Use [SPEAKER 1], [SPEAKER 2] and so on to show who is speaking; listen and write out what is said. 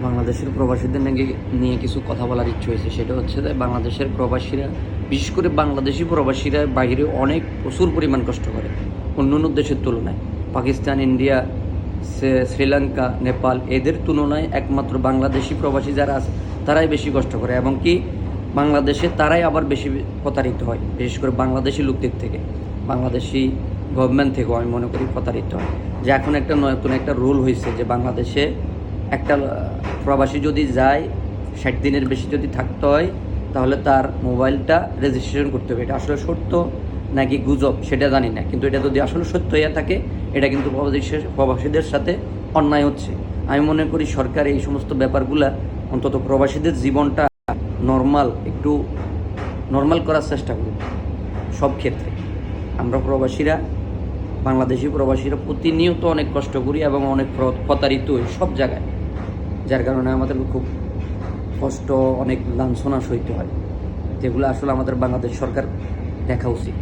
[SPEAKER 1] বাংলাদেশের প্রবাসীদের নাকি নিয়ে কিছু কথা বলার ইচ্ছে হয়েছে। সেটা হচ্ছে যে বাংলাদেশের প্রবাসীরা, বিশেষ করে বাংলাদেশি প্রবাসীরা বাইরে অনেক প্রচুর পরিমাণ কষ্ট করে অন্য অন্য দেশের তুলনায়। পাকিস্তান, ইন্ডিয়া, শ্রীলঙ্কা, নেপাল এদের তুলনায় একমাত্র বাংলাদেশি প্রবাসী যারা আছে তারাই বেশি কষ্ট করে, এবং কি বাংলাদেশে তারাই আবার বেশি প্রতারিত হয়, বিশেষ করে বাংলাদেশি লোকদের থেকে, বাংলাদেশি গভর্নমেন্ট থেকেও আমি মনে করি প্রতারিত হয়। যে এখন একটা নতুন একটা রুল হয়েছে যে বাংলাদেশে একটা প্রবাসী যদি যায় 60 দিনের বেশি যদি থাকতে হয় তাহলে তার মোবাইলটা রেজিস্ট্রেশন করতে হবে। এটা আসলে সত্য নাকি গুজব সেটা জানি না, কিন্তু এটা যদি আসলে সত্য হয়ে থাকে এটা কিন্তু প্রবাসীদের সাথে অন্যায় হচ্ছে। আমি মনে করি সরকার এই সমস্ত ব্যাপারগুলা অন্তত প্রবাসীদের জীবনটা একটু নর্মাল করার চেষ্টা করুন সব ক্ষেত্রে। আমরা প্রবাসীরা, বাংলাদেশি প্রবাসীরা প্রতিনিয়ত অনেক কষ্ট করি এবং অনেক প্রতারিত হই সব জায়গায়, যার কারণে আমাদের খুব কষ্ট, অনেক লাঞ্ছনা সইতে হয়, যেগুলো আসলে আমাদের বাংলাদেশ সরকার দেখা উচিত।